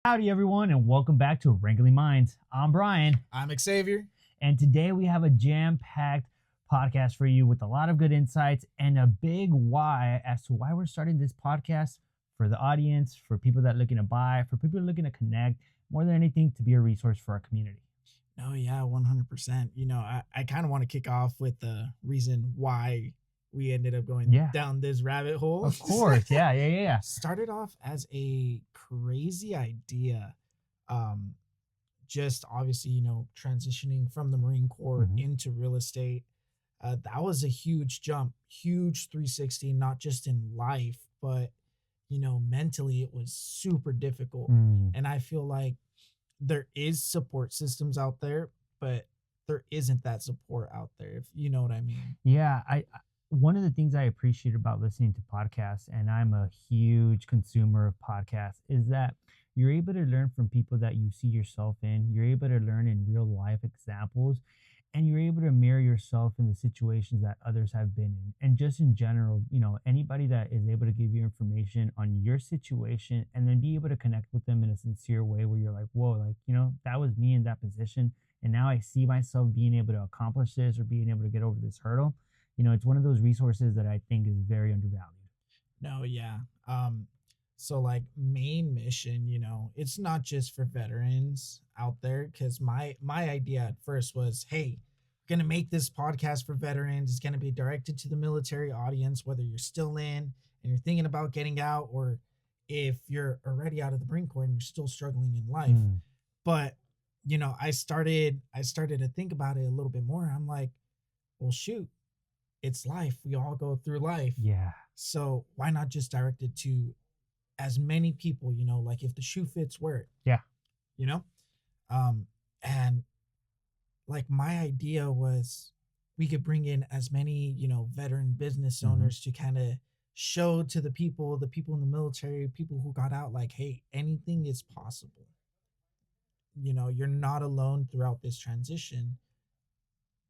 Howdy, everyone, and welcome back to Wrangling Minds. I'm Brian, I'm Xavier. and today we have a jam-packed podcast for you with a lot of good insights and a big why as to why we're starting this podcast for the audience, for people that are looking to buy, for people looking to connect, more than anything, to be a resource for our community. No, yeah, 100%. I kind of want to kick off with the reason why we ended up going down this rabbit hole. Of course, yeah. Started off as a crazy idea. Just obviously, transitioning from the Marine Corps into real estate. That was a huge jump, huge 360, not just in life, but, mentally it was super difficult. And I feel like there is support systems out there, but there isn't that support out there, if you know what I mean. Yeah, one of the things I appreciate about listening to podcasts, and I'm a huge consumer of podcasts, is that you're able to learn from people that you see yourself in. You're able to learn in real life examples, and you're able to mirror yourself in the situations that others have been in. And just in general, anybody that is able to give you information on your situation and then be able to connect with them in a sincere way where you're like, whoa, that was me in that position. And now I see myself being able to accomplish this or being able to get over this hurdle. It's one of those resources that I think is very undervalued. No, yeah. So like main mission, it's not just for veterans out there, because my idea at first was, hey, we're going to make this podcast for veterans. It's going to be directed to the military audience, whether you're still in and you're thinking about getting out, or if you're already out of the Marine Corps and you're still struggling in life. But, I started to think about it a little bit more. I'm like, well, shoot. It's life. We all go through life. Yeah. So why not just direct it to as many people, like if the shoe fits, wear it. Yeah. And like my idea was we could bring in as many, veteran business owners to kind of show to the people in the military, people who got out, like, hey, anything is possible. You're not alone throughout this transition.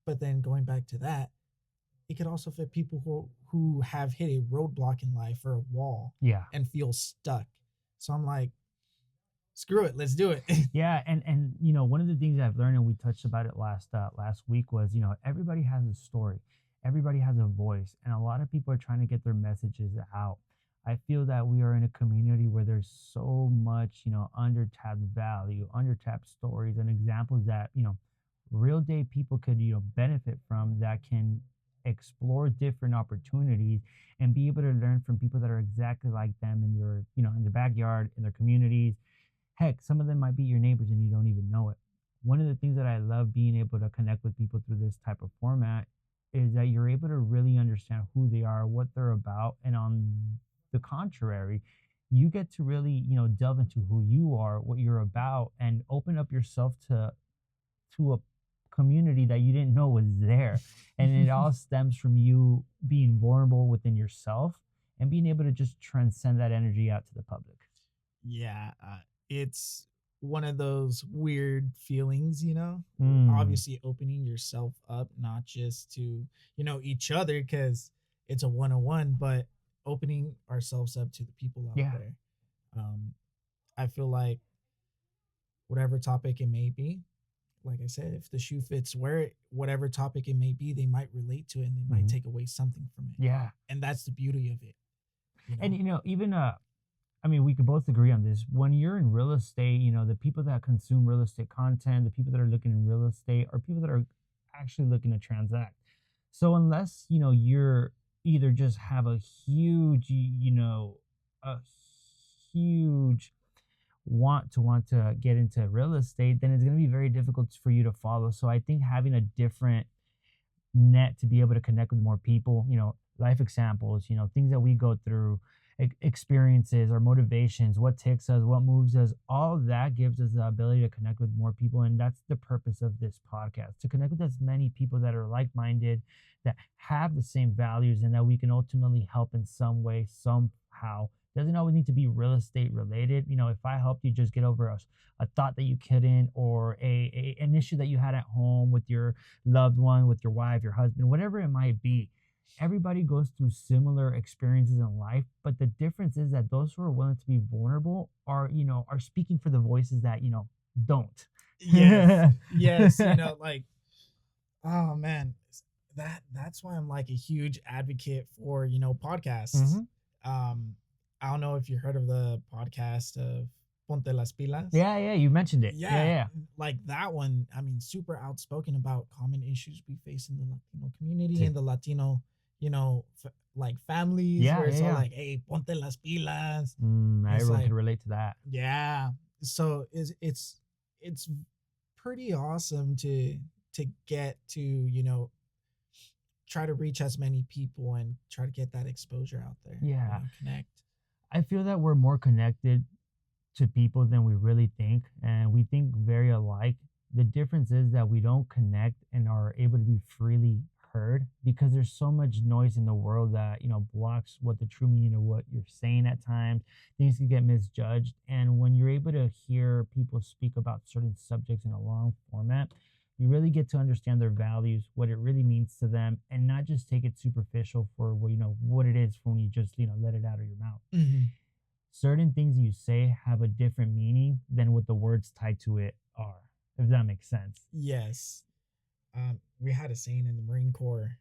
But then going back to that, it could also fit people who have hit a roadblock in life or a wall and feel stuck. So I'm like, screw it, let's do it. Yeah, and one of the things I've learned, and we touched about it last week, was everybody has a story, everybody has a voice, and a lot of people are trying to get their messages out. I feel that we are in a community where there's so much undertapped value, undertapped stories, and examples that real day people could benefit from, that can explore different opportunities and be able to learn from people that are exactly like them in their in their backyard, in their communities. Heck, some of them might be your neighbors and you don't even know it. One of the things that I love being able to connect with people through this type of format is that you're able to really understand who they are, what they're about, and on the contrary, you get to really delve into who you are, what you're about, and open up yourself to a community that you didn't know was there. And it all stems from you being vulnerable within yourself and being able to just transcend that energy out to the public. Yeah, it's one of those weird feelings, obviously opening yourself up, not just to each other, because it's a one-on-one, but opening ourselves up to the people out there. I feel like whatever topic it may be, like I said, if the shoe fits, wear it. Whatever topic it may be, they might relate to it and they might take away something from it. Yeah. And that's the beauty of it. And, even, we could both agree on this. When you're in real estate, the people that consume real estate content, the people that are looking in real estate are people that are actually looking to transact. So unless, you're either just have a huge want to get into real estate, then it's going to be very difficult for you to follow. So I think having a different net to be able to connect with more people, life examples, things that we go through, experiences or motivations, what takes us, what moves us, all of that gives us the ability to connect with more people. And that's the purpose of this podcast, to connect with as many people that are like-minded, that have the same values, and that we can ultimately help in some way, somehow. Doesn't always need to be real estate related. If I helped you just get over a thought that you couldn't, or an issue that you had at home with your loved one, with your wife, your husband, whatever it might be, Everybody goes through similar experiences in life, but the difference is that those who are willing to be vulnerable are, are speaking for the voices that, don't. Yes, yes, like, oh man, that's why I'm like a huge advocate for, podcasts. Hmm. Um, I don't know if you heard of the podcast of Ponte las Pilas. Yeah, yeah, you mentioned it. Yeah, Yeah, yeah. like that one, I mean, super outspoken about common issues we face in the Latino community See. and the Latino, like families, Yeah, where yeah, it's all yeah. like, hey, ponte las pilas. And it's Everyone like, can relate to that. yeah. So it's pretty awesome to get to, try to reach as many people and try to get that exposure out there, Yeah. connect. I feel that we're more connected to people than we really think, and we think very alike. The difference is that we don't connect and are able to be freely heard because there's so much noise in the world that blocks what the true meaning of what you're saying at times. Things can get misjudged, and when you're able to hear people speak about certain subjects in a long format, you really get to understand their values, what it really means to them, and not just take it superficial for what it is when you just let it out of your mouth. Mm-hmm. Certain things you say have a different meaning than what the words tied to it are, if that makes sense. Yes. We had a saying in the Marine Corps: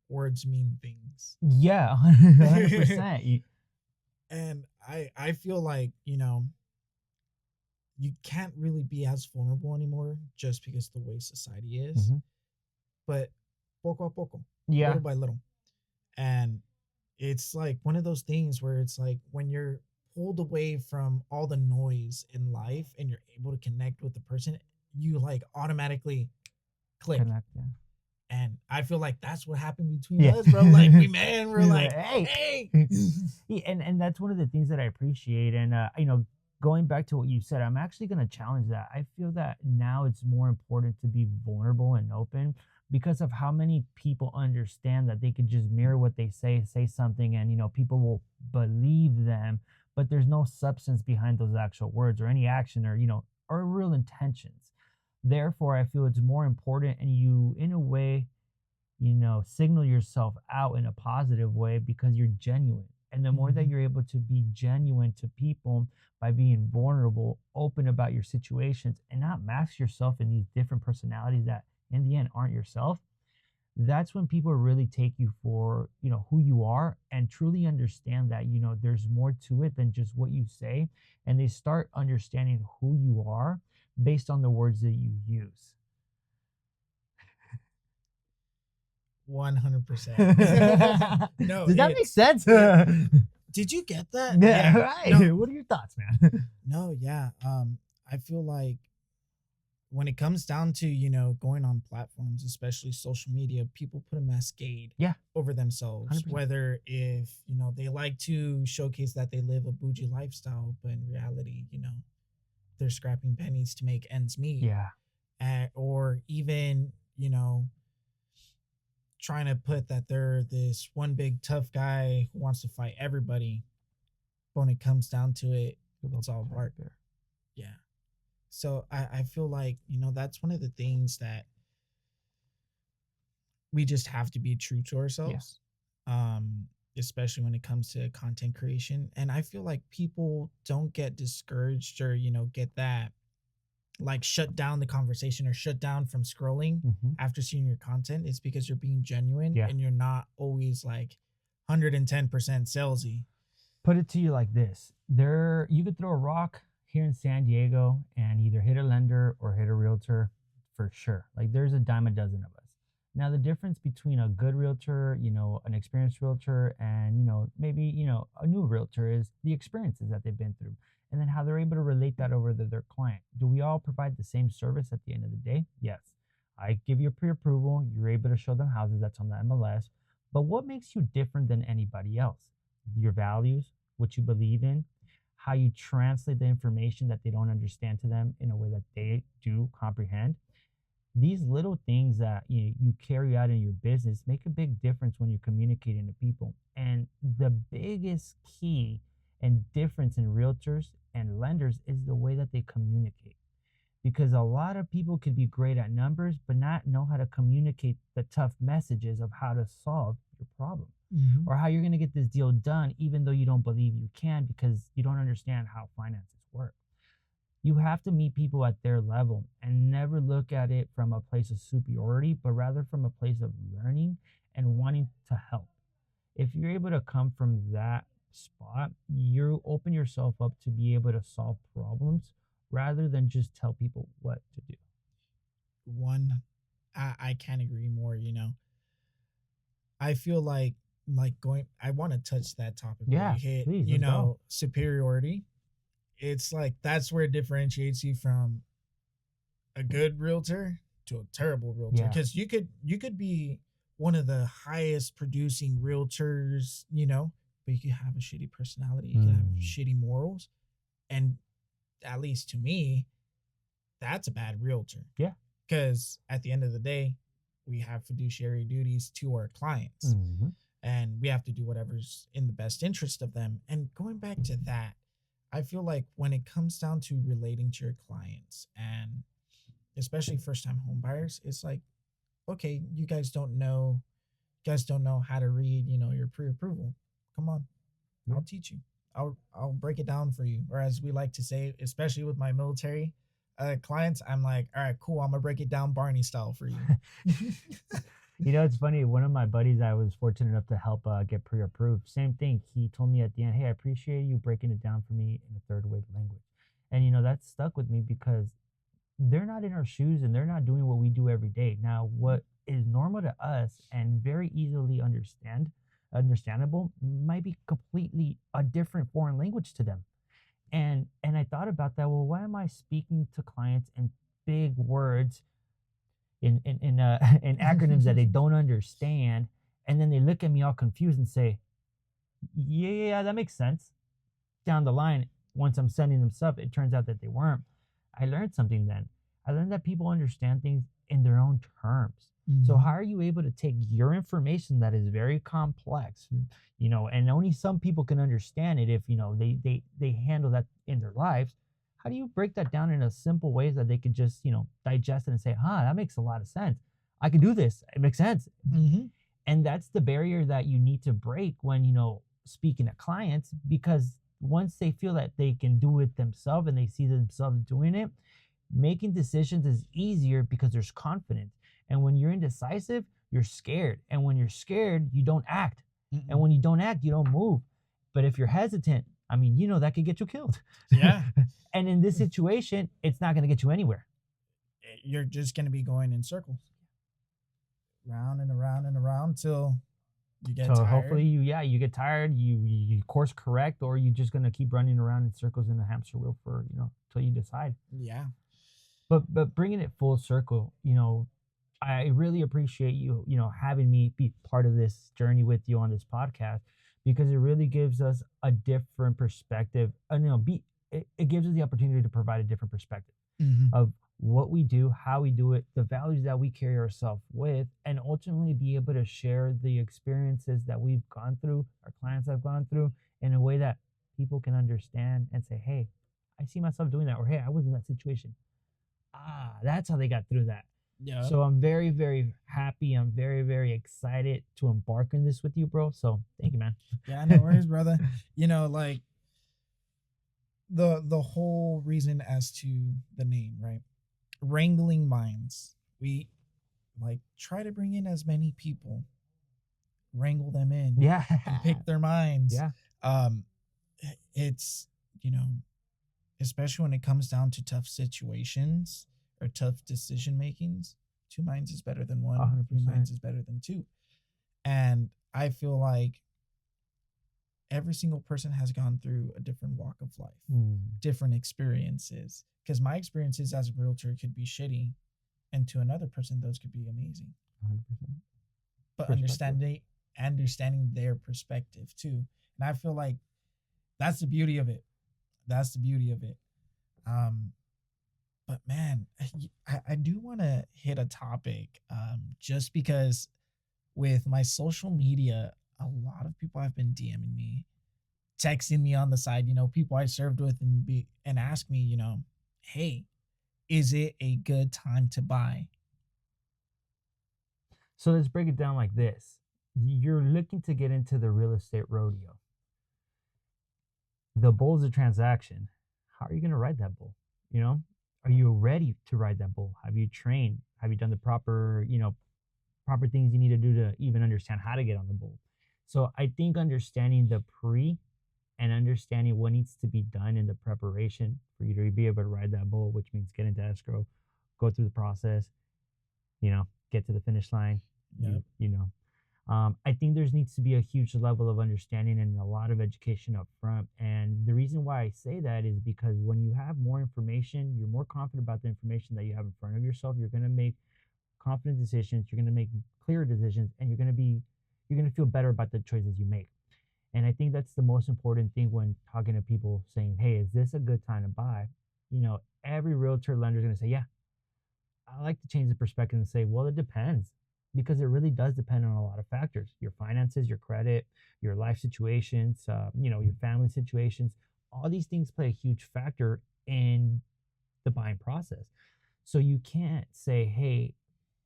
words mean things. Yeah, 100%. And I feel like, you can't really be as vulnerable anymore just because the way society is. Mhm. But poco a poco, Yeah, little by little. And it's like one of those things where it's like when you're pulled away from all the noise in life and you're able to connect with the person, you like automatically click. connect. Yeah. And I feel like that's what happened between Yeah. us, bro. Like we're He's like, like, hey. hey. Yeah, and that's one of the things that I appreciate. And going back to what you said, I'm actually going to challenge that. I feel that now it's more important to be vulnerable and open because of how many people understand that they could just mirror what they say something, and people will believe them, but there's no substance behind those actual words or any action or or real intentions. Therefore, I feel it's more important, and you, in a way, signal yourself out in a positive way because you're genuine. And the more that Mhm. you're able to be genuine to people by being vulnerable, open about your situations, and not mask yourself in these different personalities that in the end aren't yourself, that's when people really take you for, who you are and truly understand that, there's more to it than just what you say. And they start understanding who you are based on the words that you use. 100%. No, Does that make sense? did you get that? Yeah, right. No, What are your thoughts, man? no, yeah. I feel like when it comes down to, going on platforms, especially social media, people put a masquerade Yeah, over themselves, 100%. whether if, they like to showcase that they live a bougie lifestyle, but in reality, they're scrapping pennies to make ends meet. Yeah, Or even, trying to put that they're this one big tough guy who wants to fight everybody. But when it comes down to it, it's all bark. Yeah. So I feel like, that's one of the things that we just have to be true to ourselves. Especially when it comes to content creation. And I feel like people don't get discouraged or, get that like shut down the conversation or shut down from scrolling hmm after seeing your content. It's because you're being genuine yeah. and you're not always like 110% salesy. Put it to you like this: you could throw a rock here in San Diego and either hit a lender or hit a realtor for sure. Like there's a dime a dozen of us. Now the difference between a good realtor, an experienced realtor, and maybe a new realtor is the experiences that they've been through, and then how they're able to relate that over to their client. Do we all provide the same service at the end of the day? Yes. I give you a pre-approval. You're able to show them houses that's on the MLS. But what makes you different than anybody else? Your values, what you believe in, how you translate the information that they don't understand to them in a way that they do comprehend. These little things that you carry out in your business make a big difference when you're communicating to people. And the biggest key and difference in realtors and lenders is the way that they communicate. Because a lot of people could be great at numbers, but not know how to communicate the tough messages of how to solve your problem, Hmm. or how you're going to get this deal done even though you don't believe you can because you don't understand how finances work. You have to meet people at their level and never look at it from a place of superiority, but rather from a place of learning and wanting to help. If you're able to come from that spot, you open yourself up to be able to solve problems rather than just tell people what to do. One, I can't agree more. I feel like going. I want to touch that topic where Yeah, you hit, please, let's go. superiority. It's like that's where it differentiates you from a good realtor to a terrible realtor, Yeah. because you could be one of the highest producing realtors, but you could have a shitty personality, you could have Mm. shitty morals, and at least to me, that's a bad realtor. Yeah. Because at the end of the day, we have fiduciary duties to our clients, Mhm. and we have to do whatever's in the best interest of them. And going back to that, I feel like when it comes down to relating to your clients, and especially first time home buyers, it's like, okay, you guys don't know how to read, your pre-approval. Come on, Yeah. I'll teach you. I'll break it down for you. Or as we like to say, especially with my military clients, I'm like, all right, cool, I'm gonna break it down Barney style for you. It's funny. One of my buddies I was fortunate enough to help get pre-approved. Same thing. He told me at the end, "Hey, I appreciate you breaking it down for me in a third wave language." And that stuck with me because they're not in our shoes and they're not doing what we do every day. Now, what is normal to us and very easily understandable might be completely a different foreign language to them. And I thought about that. Well, why am I speaking to clients in big words in acronyms that they don't understand, and then they look at me all confused and say, "Yeah, yeah, yeah, that makes sense." Down the line, once I'm sending them stuff, it turns out that they weren't. I learned something then. I learned that people understand things in their own terms. So how Mhm. are you able to take your information that is very complex, and only some people can understand it if they handle that in their lives? How do you break that down in a simple ways that they could just digest it and say, "Huh, that makes a lot of sense. I can do this. It makes sense." Mhm. And that's the barrier that you need to break when speaking to clients, because once they feel that they can do it themselves and they see themselves doing it, making decisions is easier because there's confidence. And when you're indecisive, you're scared, and when you're scared, you don't act, and Mm-mm. when you don't act, you don't move. But if you're hesitant, that could get you killed. Yeah. And in this situation, it's not going to get you anywhere. You're just gonna be going in circles, round and around and around till you get So hopefully tired. you get tired, you course correct, or you're just gonna keep running around in circles in a hamster wheel for till you decide. Yeah. But bringing it full circle, I really appreciate having me be part of this journey with you on this podcast, because it really gives us a different perspective. It gives us the opportunity to provide a different perspective Mhm. of what we do, how we do it, the values that we carry ourselves with, and ultimately be able to share the experiences that we've gone through, our clients have gone through, in a way that people can understand and say, "Hey, I see myself doing that," or "Hey, I was in that situation. Ah, that's how they got through that." Yep. So I'm very, very happy. I'm very, very excited to embark on this with you, bro. So thank you, man. Yeah, no worries, brother. Like the whole reason as to the name, right? Wrangling Minds. We like try to bring in as many people, wrangle them in, Yeah. and pick their minds. Yeah. Um, it's you know, especially when it comes down to tough situations or tough decision makings. Two minds is better than one. Three 100%. minds is better than two. And I feel like every single person has gone through a different walk of life, Mm, different experiences. Because my experiences as a realtor could be shitty, and to another person, those could be amazing. 100%. But Perspective. understanding their perspective too, and I feel like that's the beauty of it. That's the beauty of it. Um, but man, I do want to hit a topic, just because with my social media, a lot of people have been DMing me, texting me on the side, people I served with, and ask me, hey, is it a good time to buy? So let's break it down like this. you're looking to get into the real estate rodeo. The bull's a transaction. How are you going to ride that bull? You know, are you ready to ride that bull? Have you trained? Have you done the proper, proper things you need to do to even understand how to get on the bull? So I think understanding the pre and understanding what needs to be done in the preparation for you to be able to ride that bull, which means get into escrow, go through the process, get to the finish line. Yep. I think there needs to be a huge level of understanding and a lot of education up front. And the reason why I say that is because when you have more information, you're more confident about the information that you have in front of yourself. You're going to make confident decisions. You're going to make clear decisions, and you're going to feel better about the choices you make. And I think that's the most important thing when talking to people saying, hey, is this a good time to buy? Every realtor lender is going to say, yeah. I like to change the perspective and say, well, it depends, because it really does depend on a lot of factors: your finances, your credit, your life situations, your family situations. All these things play a huge factor in the buying process. So you can't say, hey,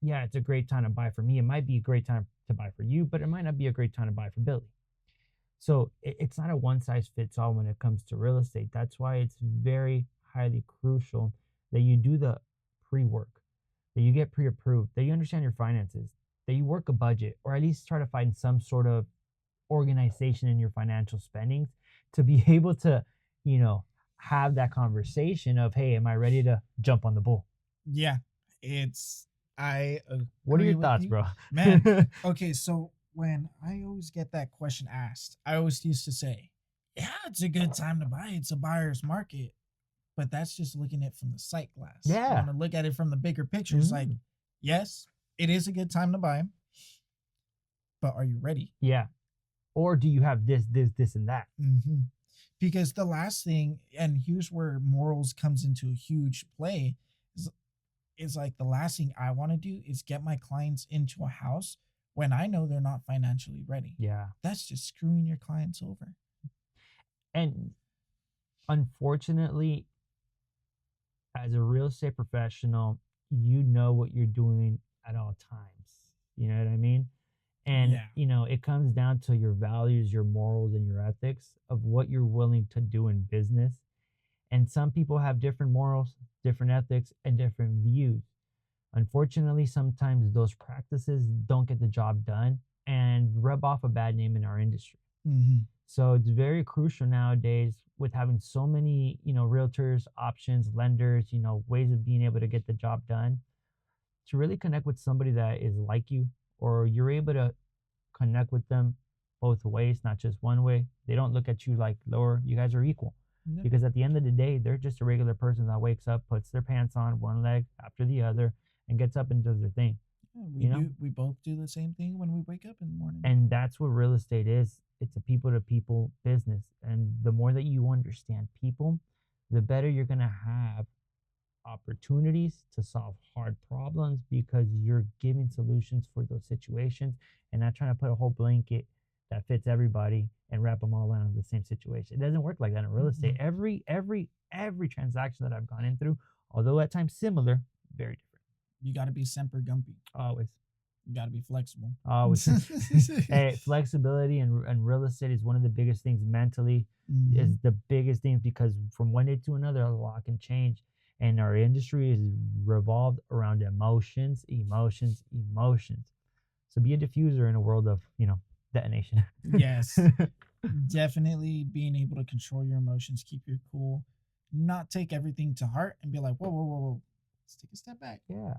yeah, it's a great time to buy for me. It might be a great time to buy for you, but it might not be a great time to buy for Billy. So it's not a one size fits all when it comes to real estate. That's why it's very highly crucial that you do the pre-work, that you get pre-approved, that you understand your finances, that you work a budget, or at least try to find some sort of organization in your financial spendings to be able to, have that conversation of, hey, am I ready to jump on the bull? Yeah, I What are agree your with thoughts, you. bro? Man, okay, so when I always get that question asked, I always used to say, yeah, it's a good time to buy. It's a buyer's market. But that's just looking at it from the sight glass. I Yeah. want to look at it from the bigger picture. It's like, yes, it is a good time to buy, but are you ready? Yeah. Or do you have this, and that? Because the last thing, and here's where morals comes into a huge play, is like the last thing I want to do is get my clients into a house when I know they're not financially ready. Yeah. That's just screwing your clients over. And unfortunately, as a real estate professional, you know what you're doing at all times. You know what I mean? And, Yeah. it comes down to your values, your morals, and your ethics of what you're willing to do in business. And some people have different morals, different ethics, and different views. Unfortunately, sometimes those practices don't get the job done and rub off a bad name in our industry. So it's very crucial nowadays with having so many, realtors, options, lenders, ways of being able to get the job done, to really connect with somebody that is like you, or you're able to connect with them both ways, not just one way. They don't look at you like lower. You guys are equal. Yep. Because at the end of the day, they're just a regular person that wakes up, puts their pants on one leg after the other, and gets up and does their thing. Yeah, we both do the same thing when we wake up in the morning. And that's what real estate is. It's a people to people business. And the more that you understand people, the better you're going to have opportunities to solve hard problems, because you're giving solutions for those situations and not trying to put a whole blanket that fits everybody and wrap them all around the same situation. It doesn't work like that in real estate. Every transaction that I've gone in through, although at times similar, very different. You got to be semper gumpy. Always. You got to be flexible. Always. Hey, flexibility and real estate is one of the biggest things mentally. Is the biggest thing, because from one day to another, a lot can change. And our industry is revolved around emotions. So be a diffuser in a world of, detonation. Yes. Definitely being able to control your emotions, keep your cool, not take everything to heart and be like, whoa. Let's take a step back. Yeah.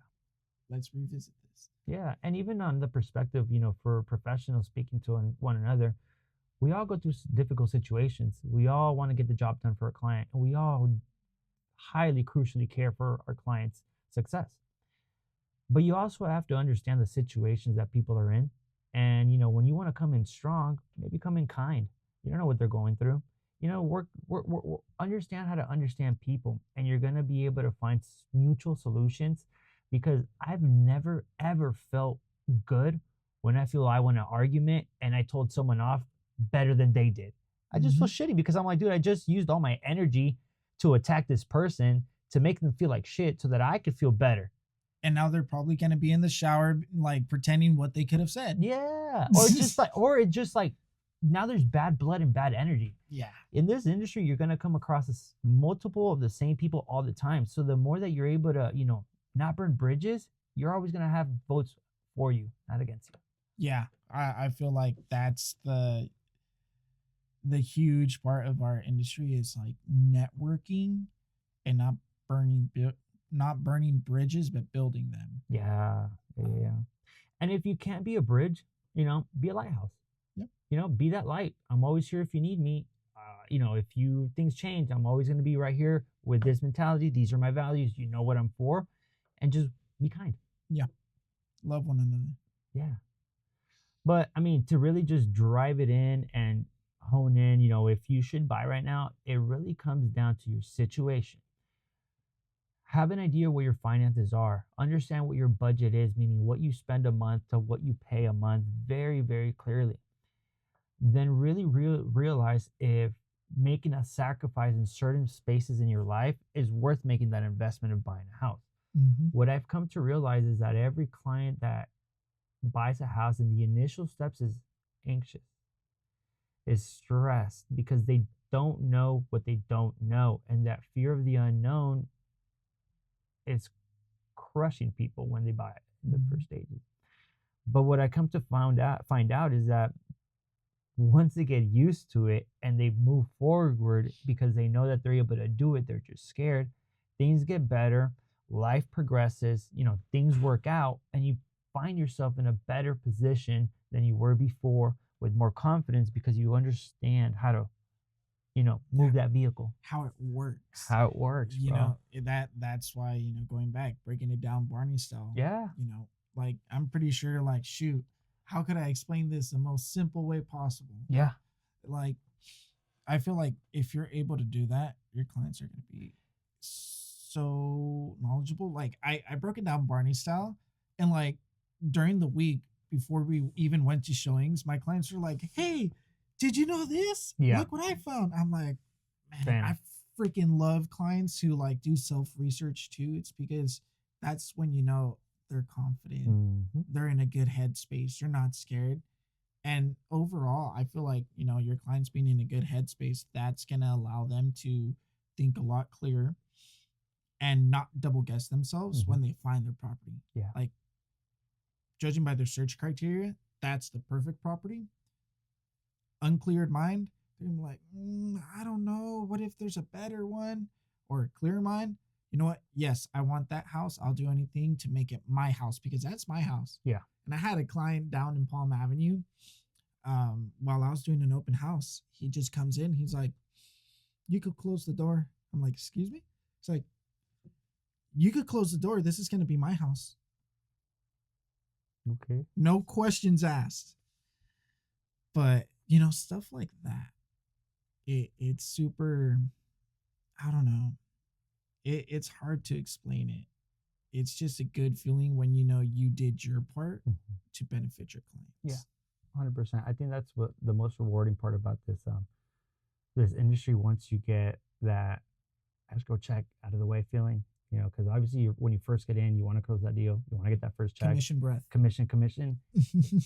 Let's revisit this. Yeah. And even on the perspective, for professionals speaking to one another, we all go through difficult situations. We all want to get the job done for a client. And we all highly crucially care for our clients' success. But you also have to understand the situations that people are in. And, when you want to come in strong, maybe come in kind. You don't know what they're going through. Work, understand how to understand people, and you're going to be able to find mutual solutions, because I've never, ever felt good when I feel I won an argument and I told someone off better than they did. I just feel shitty, because I'm like, dude, I just used all my energy to attack this person to make them feel like shit so that I could feel better. And now they're probably going to be in the shower, like pretending what they could have said. Yeah. Or it's just like now there's bad blood and bad energy. Yeah. In this industry, you're going to come across multiple of the same people all the time. So the more that you're able to, not burn bridges, you're always going to have votes for you, not against you. Yeah. I feel like that's the huge part of our industry is like networking and not burning bridges, but building them. Yeah. And if you can't be a bridge, be a lighthouse. Yep. Be that light. I'm always here if you need me. If things change, I'm always going to be right here with this mentality. These are my values. You know what I'm for, and just be kind. Yeah. Love one another. Yeah. But I mean, to really just drive it in and hone in, if you should buy right now, it really comes down to your situation. Have an idea where your finances are. Understand what your budget is, meaning what you spend a month to what you pay a month very, very clearly. Then really realize if making a sacrifice in certain spaces in your life is worth making that investment of buying a house. Mm-hmm. What I've come to realize is that every client that buys a house in the initial steps is anxious, is stressed because they don't know what they don't know. And that fear of the unknown is crushing people when they buy it in the first stages. But what I come to find out is that once they get used to it and they move forward because they know that they're able to do it, they're just scared, things get better, life progresses, things work out, and you find yourself in a better position than you were before with more confidence because you understand how to, move that vehicle. How it works. Bro. That's why, going back, breaking it down Barney style. Yeah. Like I'm pretty sure like, shoot, how could I explain this the most simple way possible? Yeah. Like, I feel like if you're able to do that, your clients are going to be so knowledgeable. Like I broke it down Barney style, and like during the week before we even went to showings, my clients were like, "Hey, did you know this? Yeah. Look what I found." I'm like, man, Damn. I freaking love clients who like do self-research too. It's because that's when they're confident. Mm-hmm. They're in a good headspace. They're not scared. And overall, I feel like, your clients being in a good headspace, that's going to allow them to think a lot clearer and not double guess themselves when they find their property. Yeah. Like, judging by their search criteria, that's the perfect property. Uncleared mind, they're gonna be like, I don't know. What if there's a better one? Or a clear mind? You know what? Yes, I want that house. I'll do anything to make it my house because that's my house. Yeah. And I had a client down in Palm Avenue while I was doing an open house. He just comes in. He's like, you could close the door. I'm like, excuse me? It's like, you could close the door. This is going to be my house. Okay. No questions asked. But, stuff like that. It's super, I don't know. It's hard to explain it. It's just a good feeling when you did your part to benefit your clients. Yeah, 100%. I think that's what the most rewarding part about this industry. Once you get that escrow check out of the way feeling, because obviously when you first get in, you want to close that deal, you want to get that first check, commission,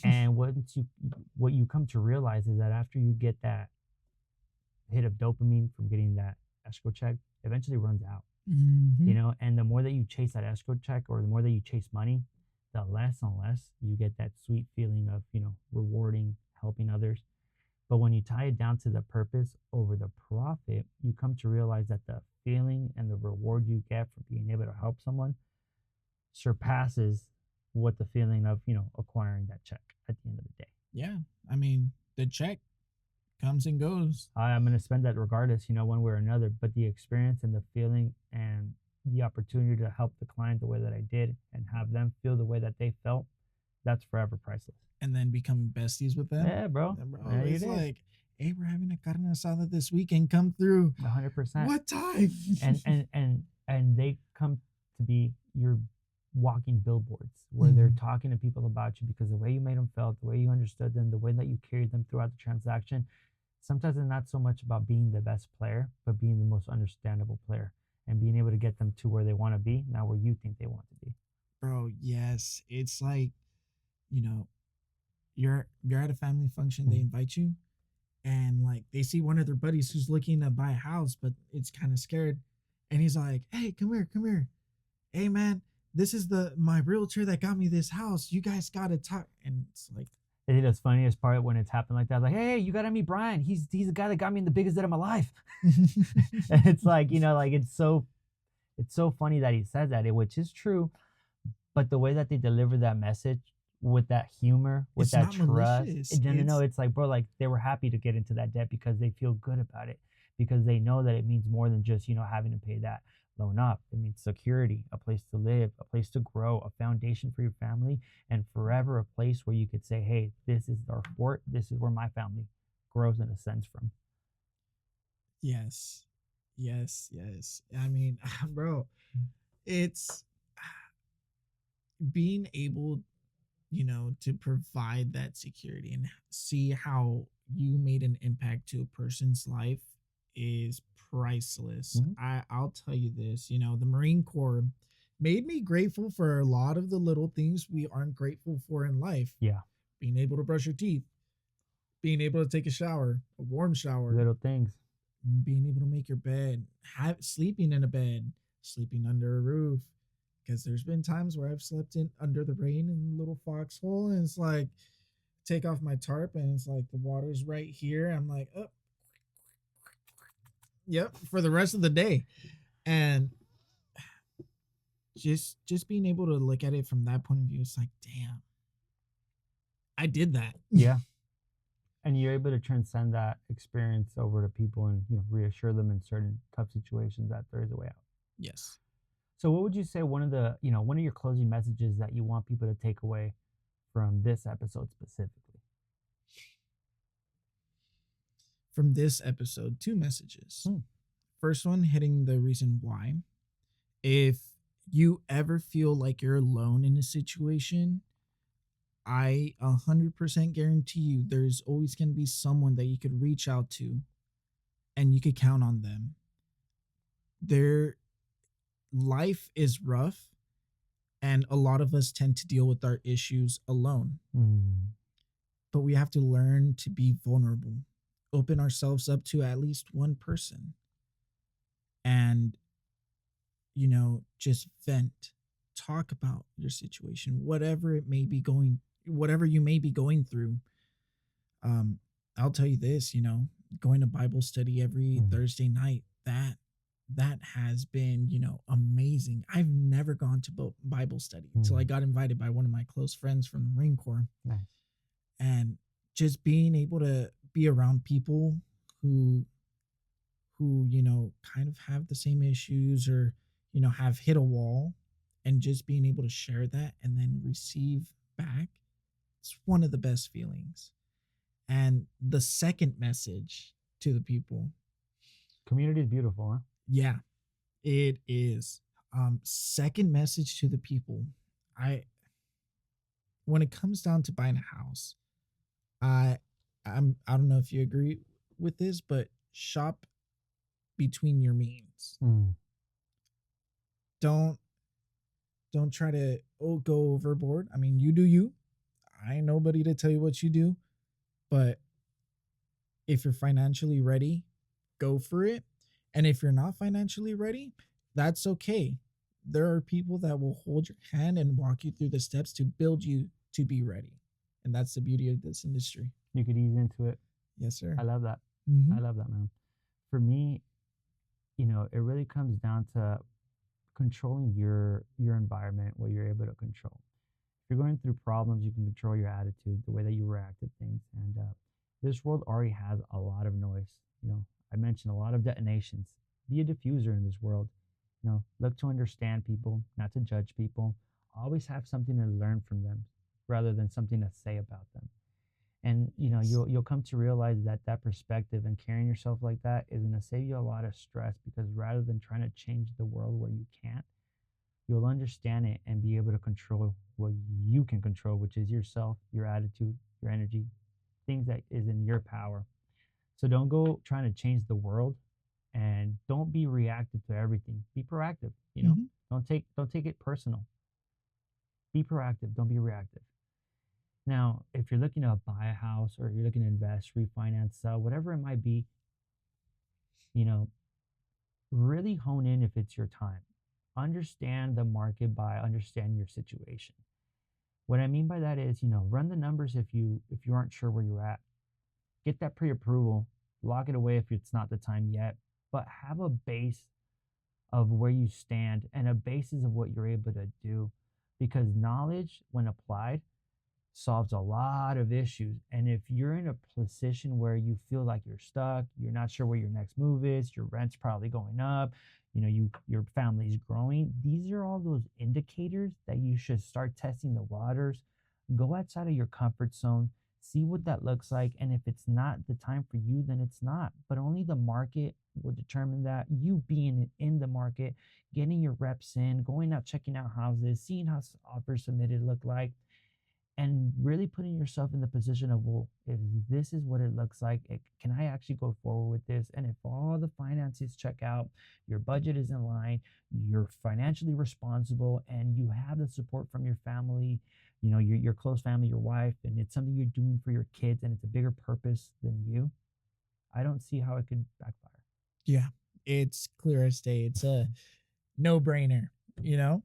and what you come to realize is that after you get that hit of dopamine from getting that escrow check, eventually runs out. And the more that you chase that escrow check or the more that you chase money, the less and less you get that sweet feeling of, rewarding, helping others. But when you tie it down to the purpose over the profit, you come to realize that the feeling and the reward you get from being able to help someone surpasses what the feeling of, acquiring that check at the end of the day. Yeah. I mean, the check comes and goes. I'm going to spend that regardless, one way or another, but the experience and the feeling and the opportunity to help the client the way that I did and have them feel the way that they felt, that's forever priceless. And then becoming besties with them. Yeah, bro. Yeah, it's like, hey, we're having a carne asada this weekend. Come through. 100%. What time? and they come to be your walking billboards where they're talking to people about you because the way you made them feel, the way you understood them, the way that you carried them throughout the transaction. Sometimes it's not so much about being the best player, but being the most understandable player and being able to get them to where they want to be, not where you think they want to be. Bro, yes. It's like, you know, you're at a family function, they Mhm. invite you, and like they see one of their buddies who's looking to buy a house, but it's kind of scared. And he's like, "Hey, come here, come here. Hey man, this is the my realtor that got me this house. You guys gotta talk." And it's like, I think the funniest part when it's happened like that, like, hey, you gotta meet Brian. He's the guy that got me in the biggest debt of my life. And it's like, like it's so funny that he says that, which is true. But the way that they deliver that message with that humor, with it's that not trust, malicious. no, no, no. It's It's like, bro, like they were happy to get into that debt because they feel good about it, because they know that it means more than just, having to pay that loan up. It means security, a place to live, a place to grow, a foundation for your family, and forever a place where you could say, hey, this is our fort. This is where my family grows in a sense from. yes. Yes, yes. I mean, bro, it's being able, to provide that security and see how you made an impact to a person's life is priceless. Mhm. I'll tell you this, the Marine Corps made me grateful for a lot of the little things we aren't grateful for in life. Yeah, Being able to brush your teeth, being able to take a shower, a warm shower, little things. being able to make your bed, sleeping in a bed, sleeping under a roof. Because there's been times where I've slept in under the rain in a little foxhole, and it's like take off my tarp, and it's like the water's right here. I'm like, oh, yep, for the rest of the day, and just being able to look at it from that point of view, it's like, damn, I did that. Yeah. And you're able to transcend that experience over to people and reassure them in certain tough situations that there is a way out. Yes. So what would you say one of your closing messages that you want people to take away from this episode specifically? From this episode, two messages. Hmm. First one, hitting the reason why. If you ever feel like you're alone in a situation, I 100% guarantee you there's always going to be someone that you could reach out to and you could count on them. Their life is rough, and a lot of us tend to deal with our issues alone. Mm. But we have to learn to be vulnerable, open ourselves up to at least one person, and, just vent, talk about your situation, whatever you may be going through. Um, I'll tell you this, going to Bible study every Mm. Thursday night, that has been, amazing. I've never gone to Bible study until I Mm. got invited by one of my close friends from the Marine Corps. Nice. And just being able to be around people who kind of have the same issues, or have hit a wall, and just being able to share that and then receive back, it's one of the best feelings. And the second message to the people, Community is beautiful, huh? yeah, it is. Second message to the people, I when it comes down to buying a house, I I don't know if you agree with this, but shop between your means. Mm. Don't don't try to go overboard. I mean, you do you. I ain't nobody to tell you what you do, but if you're financially ready, go for it. And if you're not financially ready, that's okay. There are people that will hold your hand and walk you through the steps to build you to be ready. And that's the beauty of this industry. You could ease into it. Yes, sir. I love that. Mm-hmm. I love that, man. For me, it really comes down to controlling your environment, what you're able to control. If you're going through problems, you can control your attitude, the way that you react to things. And this world already has a lot of noise. I mentioned a lot of detonations. Be a diffuser in this world. Look to understand people, not to judge people. Always have something to learn from them rather than something to say about them. And Yes. you'll come to realize that that perspective and carrying yourself like that is going to save you a lot of stress, because rather than trying to change the world where you can't, you'll understand it and be able to control what you can control, which is yourself, your attitude, your energy, things that is in your power. So don't go trying to change the world, and don't be reactive to everything. Be proactive. Mm-hmm. Don't take it personal. Be proactive, don't be reactive. Now, if you're looking to buy a house or you're looking to invest, refinance, sell, whatever it might be, you know, really hone in if it's your time. Understand the market by understanding your situation. What I mean by that is, run the numbers if you aren't sure where you're at. Get that pre-approval, lock it away if it's not the time yet, but have a base of where you stand and a basis of what you're able to do, because knowledge when applied solves a lot of issues. And if you're in a position where you feel like you're stuck, you're not sure where your next move is, your rent's probably going up, your family's growing, these are all those indicators that you should start testing the waters. Go outside of your comfort zone, see what that looks like, and if it's not the time for you, then it's not. But only the market will determine that. You being in the market, getting your reps in, going out, checking out houses, seeing how offers submitted look like, and really putting yourself in the position of, well, if this is what it looks like, can I actually go forward with this? And if all the finances check out, your budget is in line, you're financially responsible, and you have the support from your family, your close family, your wife, and it's something you're doing for your kids, and it's a bigger purpose than you, I don't see how it could backfire. Yeah, it's clear as day. It's a no-brainer, you know?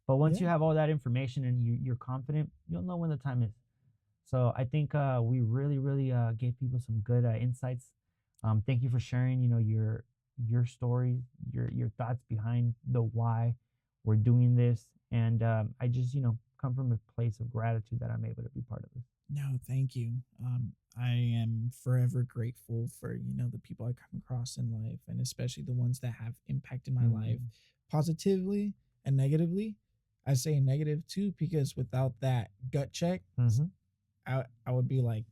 But once Yeah. you have all that information and you're confident, you'll know when the time is. So I think we really, really gave people some good insights. Thank you for sharing, your story, your thoughts behind the why we're doing this, and I just, come from a place of gratitude that I'm able to be part of this. No, thank you. I am forever grateful for, the people I come across in life, and especially the ones that have impacted my life Mhm. positively and negatively. I say negative too, because without that gut check, Mhm. I would be like,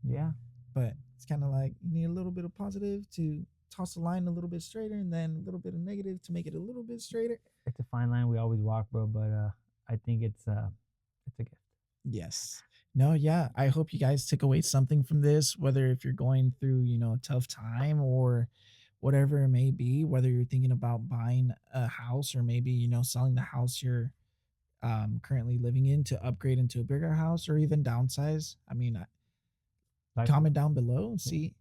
Yeah, but it's kind of like you need a little bit of positive to toss the line a little bit straighter, and then a little bit of negative to make it a little bit straighter. it's a fine line we always walk, bro. But I think it's a gift. Yes. No, yeah. I hope you guys took away something from this, whether if you're going through, a tough time or whatever it may be, whether you're thinking about buying a house or maybe, selling the house you're currently living in to upgrade into a bigger house or even downsize. I mean, Life, comment down below. yeah, See,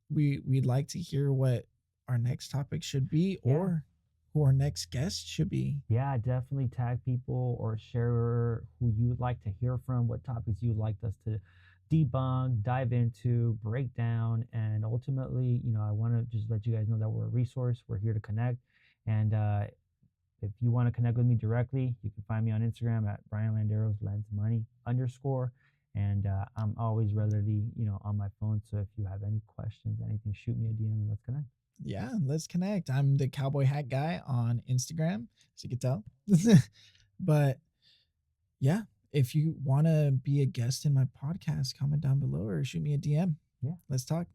we'd like to hear what our next topic should be yeah. or who our next guest should be. Yeah, definitely tag people or share who you would like to hear from, what topics you'd like us to debunk, dive into, break down. And ultimately, I want to just let you guys know that we're a resource. We're here to connect. And if you want to connect with me directly, you can find me on Instagram at Brian Landeros Lens Money _ And I'm always readily, on my phone. So if you have any questions, anything, shoot me a DM and let's connect. Yeah, let's connect. I'm the Cowboy Hat Guy on Instagram, as you can tell. But yeah, if you want to be a guest in my podcast, comment down below or shoot me a DM. Yeah. Let's talk.